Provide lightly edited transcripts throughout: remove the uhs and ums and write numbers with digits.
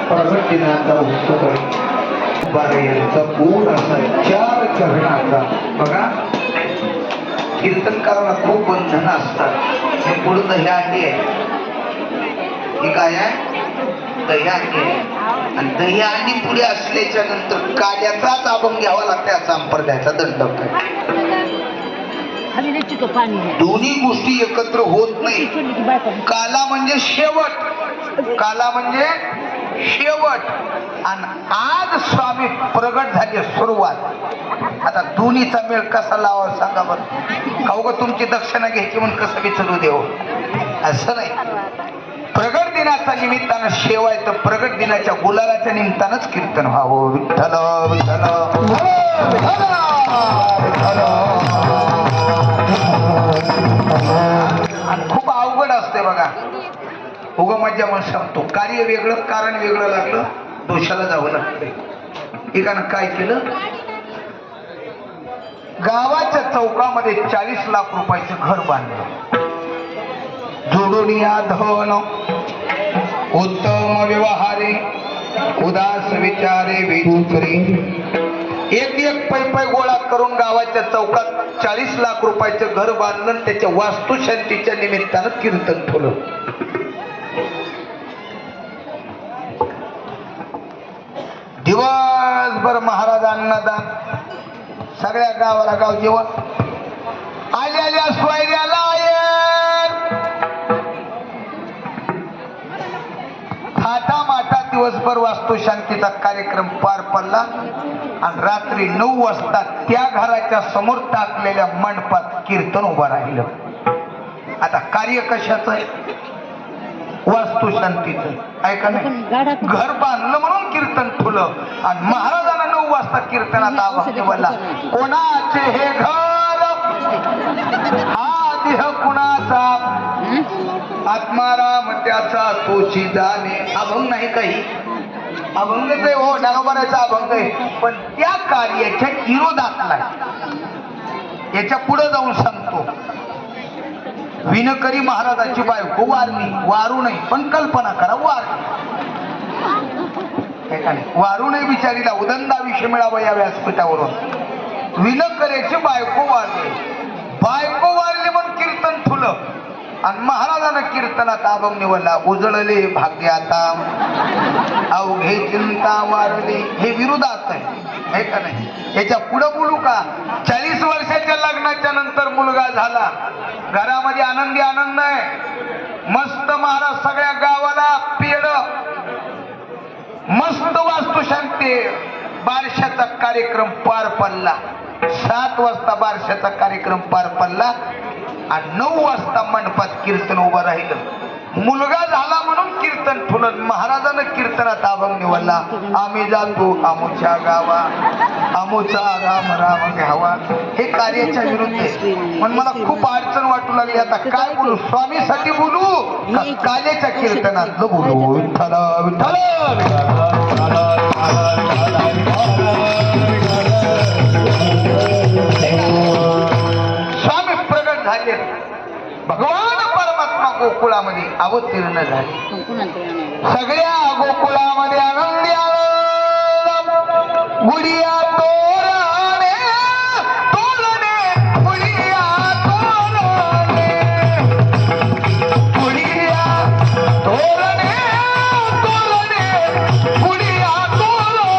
प्रगतीनाचा उत्सव यांचा पूर्ण असा 4 चरणाचा बघा. कीर्तनकारांना खूप बंधनं असतात. हे पुढे दह्याहांडी आहे. ही काय आहे? दह्याहांडी आहे. आणि दह्याहांडी पुढे असल्याच्या नंतर काल्याचाच अभंग घ्यावा लागतो. संप्रदायाचा दंडक आहे. दोन्ही गोष्टी एकत्र होत नाही. काला म्हणजे शेवट, काला म्हणजे शेवट. आणि आज स्वामी प्रगट झाले सुरुवात. आता दोन्हीचा मेळ कसा लावा सांगा बरं. का तुमची दक्षिणा घ्यायची म्हणून कसं विचारू देव, असं नाही. प्रगट दिनाच्या निमित्तानं शेवाय तर प्रगट दिनाच्या गुलालाच्या निमित्तानंच कीर्तन व्हावं. विठ्ठल विठ्ठल आणि खूप अवघड असते बघा. उगा मज्जा म्हणून सांगतो. कार्य वेगळं, कारण वेगळं लागलं, दोषाला जावं लागतं. एकानं काय केलं, गावाच्या चौकामध्ये 40 लाख रुपयाचं घर बांधलं. जोडून या धन उत्तम व्यवहारे उदास विचारे वेदुकरी. एक पै गोळा करून गावाच्या चौकात 40 लाख रुपयाचं घर बांधलं. त्याच्या वास्तुशांतीच्या निमित्तानं कीर्तन ठेवलं. दिवसभर महाराजांना दान, सगळ्या गावाला गाव जेवण. आलेल्या स्वायऱ्याला थाटामाटा दिवसभर वास्तुशांतीचा कार्यक्रम पार पडला. आणि रात्री 9 वाजता त्या घराच्या समोर टाकलेल्या मंडपात कीर्तन उभं राहिलं. आता कार्य कशाचं आहे? वास्तुशांतीचं. ऐका नाही, घर बांधलं म्हणून कीर्तन ठुलं. आणि महाराजांना 9 वाजता कीर्तनात आवाज बोलला, कोणाचे हे घर, हा देह कुणाचा, आत्माराम त्याचा तोची जाणे. अभंग नाही काही, अभंगच आहे हो, नागोबाराचा अभंग आहे. पण त्या कार्याच्या विरोधातला. याच्या पुढे जाऊन सांगतो. विनकरी महाराजाची बायको वारली, वारू नाही पण कल्पना करा, वारू नाही बिचारीला उदंदा विषय मिळावा या व्यासपीठावरून. विनकऱ्याची बायको वारली, बायको वारली म्हणून कीर्तन ठुलं. आणि महाराजांना कीर्तनात अभंग निवडला, उजळले भाग्य आता अवघे चिंता वारली. हे विरोधात आहे का नाही? याच्या पुढे बोलू का? 40 वर्षाच्या लग्नाच्या नंतर मुलगा झाला, घरामध्ये आनंदी आनंद आहे, मस्त. महाराज सगळ्या गावाला पेड, मस्त वास्तुशांती. बारशाचा कार्यक्रम पार पडला. 7 वाजता बारशाचा कार्यक्रम पार पडला. आणि 9 वाजता मंडपात कीर्तन उभं राहिलं. मुलगा झाला म्हणून कीर्तन ठुलं. महाराजांना कीर्तनात अभंग निवडला, आम्ही जातो आमोच्या गावा, आमोचा राम राम घ्यावा. हे कार्याच्या विरुद्ध आहे. पण मला खूप अडचण वाटू लागली. आता काय बोलू? स्वामीसाठी बोलू का कार्याच्या कीर्तनात बोलू? विठ्ठल विठ्ठल स्वामी प्रगट झाले. भगवान परमात्मा गोकुळामध्ये अवतीर्ण झाले. सगळ्या गोकुळामध्ये आनंदी आनंद. गुडिया तोरणे तोरणे, गुडिया तोरणे, गुडिया तोरणे तोरणे, गुडिया तोरणे.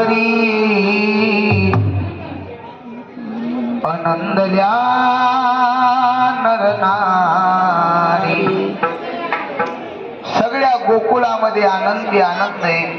हरी आनंदल्या नरनारी. सगळ्या गोकुळामध्ये आनंदी आनंद आहे.